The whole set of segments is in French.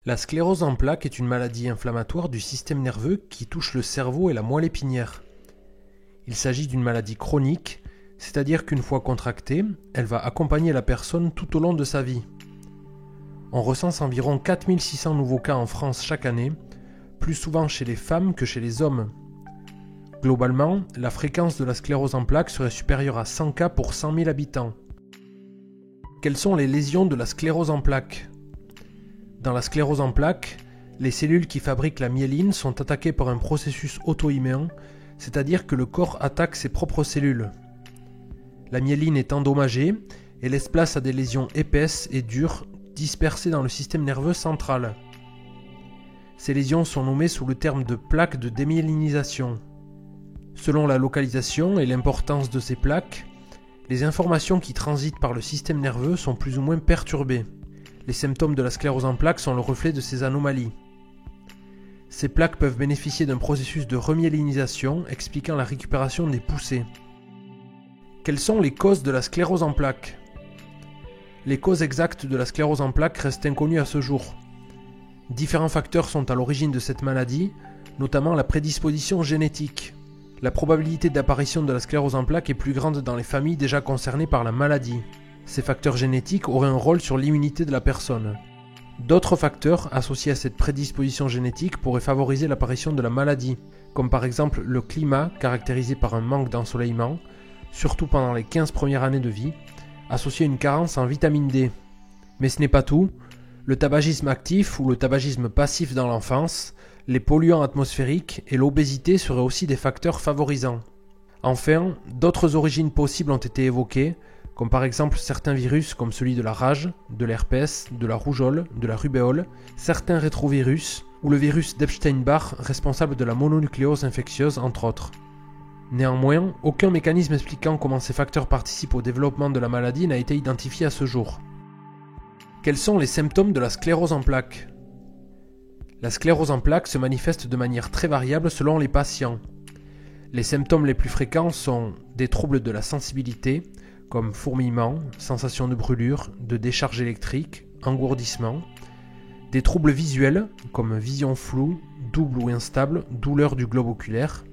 La sclérose en plaques est une maladie inflammatoire du système nerveux qui touche le cerveau et la moelle épinière. Il s'agit d'une maladie chronique, c'est-à-dire qu'une fois contractée, elle va accompagner la personne tout au long de sa vie. On recense environ 4600 nouveaux cas en France chaque année, plus souvent chez les femmes que chez les hommes. Globalement, la fréquence de la sclérose en plaques serait supérieure à 100 cas pour 100 000 habitants. Quelles sont les lésions de la sclérose en plaques ? Dans la sclérose en plaques, les cellules qui fabriquent la myéline sont attaquées par un processus auto-immun, c'est-à-dire que le corps attaque ses propres cellules. La myéline est endommagée et laisse place à des lésions épaisses et dures dispersées dans le système nerveux central. Ces lésions sont nommées sous le terme de plaques de démyélinisation. Selon la localisation et l'importance de ces plaques, les informations qui transitent par le système nerveux sont plus ou moins perturbées. Les symptômes de la sclérose en plaques sont le reflet de ces anomalies. Ces plaques peuvent bénéficier d'un processus de remyélinisation expliquant la récupération des poussées. Quelles sont les causes de la sclérose en plaques ? Les causes exactes de la sclérose en plaques restent inconnues à ce jour. Différents facteurs sont à l'origine de cette maladie, notamment la prédisposition génétique. La probabilité d'apparition de la sclérose en plaques est plus grande dans les familles déjà concernées par la maladie. Ces facteurs génétiques auraient un rôle sur l'immunité de la personne. D'autres facteurs associés à cette prédisposition génétique pourraient favoriser l'apparition de la maladie, comme par exemple le climat caractérisé par un manque d'ensoleillement, surtout pendant les 15 premières années de vie, associé à une carence en vitamine D. Mais ce n'est pas tout. Le tabagisme actif ou le tabagisme passif dans l'enfance, les polluants atmosphériques et l'obésité seraient aussi des facteurs favorisants. Enfin, d'autres origines possibles ont été évoquées, comme par exemple certains virus comme celui de la rage, de l'herpès, de la rougeole, de la rubéole, certains rétrovirus ou le virus d'Epstein-Barr responsable de la mononucléose infectieuse entre autres. Néanmoins, aucun mécanisme expliquant comment ces facteurs participent au développement de la maladie n'a été identifié à ce jour. Quels sont les symptômes de la sclérose en plaques ? La sclérose en plaques se manifeste de manière très variable selon les patients. Les symptômes les plus fréquents sont des troubles de la sensibilité, comme fourmillement, sensation de brûlure, de décharge électrique, engourdissement, des troubles visuels, comme vision floue, double ou instable, douleur du globe oculaire,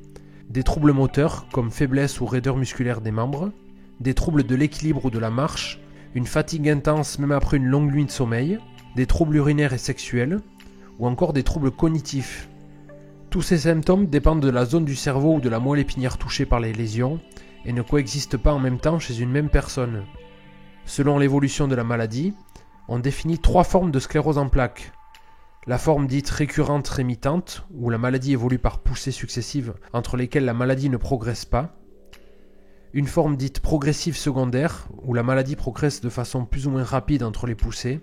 des troubles moteurs, comme faiblesse ou raideur musculaire des membres, des troubles de l'équilibre ou de la marche, une fatigue intense même après une longue nuit de sommeil, des troubles urinaires et sexuels, ou encore des troubles cognitifs. Tous ces symptômes dépendent de la zone du cerveau ou de la moelle épinière touchée par les lésions et ne coexistent pas en même temps chez une même personne. Selon l'évolution de la maladie, on définit 3 formes de sclérose en plaques. La forme dite récurrente rémitante, où la maladie évolue par poussées successives entre lesquelles la maladie ne progresse pas. Une forme dite progressive secondaire, où la maladie progresse de façon plus ou moins rapide entre les poussées.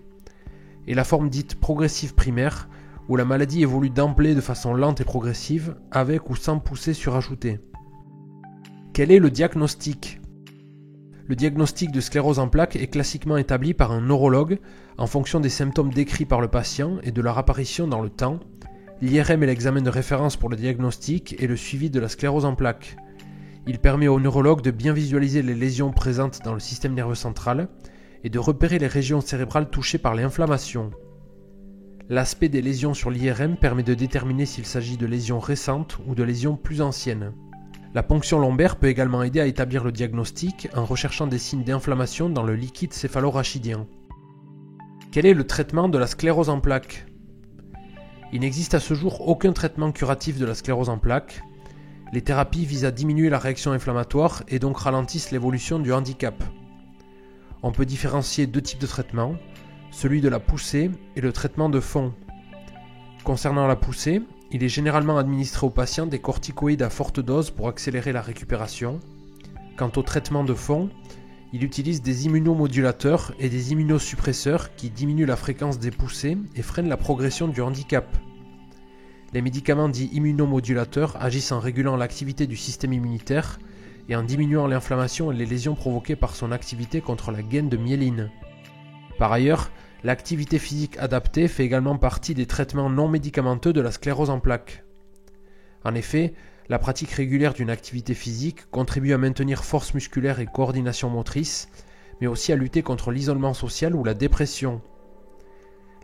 Et la forme dite progressive primaire, où la maladie évolue d'emblée de façon lente et progressive, avec ou sans poussée surajoutée. Quel est le diagnostic ? Le diagnostic de sclérose en plaques est classiquement établi par un neurologue en fonction des symptômes décrits par le patient et de leur apparition dans le temps. L'IRM est l'examen de référence pour le diagnostic et le suivi de la sclérose en plaques. Il permet au neurologue de bien visualiser les lésions présentes dans le système nerveux central et de repérer les régions cérébrales touchées par l'inflammation. L'aspect des lésions sur l'IRM permet de déterminer s'il s'agit de lésions récentes ou de lésions plus anciennes. La ponction lombaire peut également aider à établir le diagnostic en recherchant des signes d'inflammation dans le liquide céphalo-rachidien. Quel est le traitement de la sclérose en plaques ? Il n'existe à ce jour aucun traitement curatif de la sclérose en plaques. Les thérapies visent à diminuer la réaction inflammatoire et donc ralentissent l'évolution du handicap. On peut différencier 2 types de traitements, celui de la poussée et le traitement de fond. Concernant la poussée, il est généralement administré aux patients des corticoïdes à forte dose pour accélérer la récupération. Quant au traitement de fond, il utilise des immunomodulateurs et des immunosuppresseurs qui diminuent la fréquence des poussées et freinent la progression du handicap. Les médicaments dits immunomodulateurs agissent en régulant l'activité du système immunitaire et en diminuant l'inflammation et les lésions provoquées par son activité contre la gaine de myéline. Par ailleurs, l'activité physique adaptée fait également partie des traitements non médicamenteux de la sclérose en plaques. En effet, la pratique régulière d'une activité physique contribue à maintenir force musculaire et coordination motrice, mais aussi à lutter contre l'isolement social ou la dépression.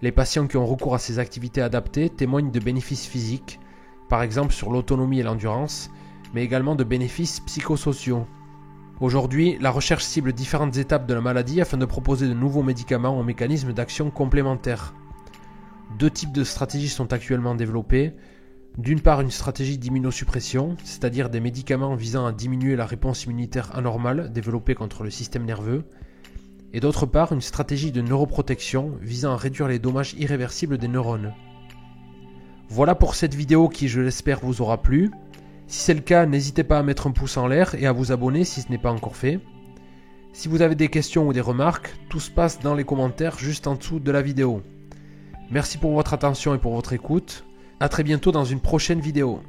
Les patients qui ont recours à ces activités adaptées témoignent de bénéfices physiques, par exemple sur l'autonomie et l'endurance, mais également de bénéfices psychosociaux. Aujourd'hui, la recherche cible différentes étapes de la maladie afin de proposer de nouveaux médicaments aux mécanismes d'action complémentaires. 2 types de stratégies sont actuellement développées. D'une part, une stratégie d'immunosuppression, c'est-à-dire des médicaments visant à diminuer la réponse immunitaire anormale développée contre le système nerveux, et d'autre part, une stratégie de neuroprotection visant à réduire les dommages irréversibles des neurones. Voilà pour cette vidéo qui, je l'espère, vous aura plu. Si c'est le cas, n'hésitez pas à mettre un pouce en l'air et à vous abonner si ce n'est pas encore fait. Si vous avez des questions ou des remarques, tout se passe dans les commentaires juste en dessous de la vidéo. Merci pour votre attention et pour votre écoute. A très bientôt dans une prochaine vidéo.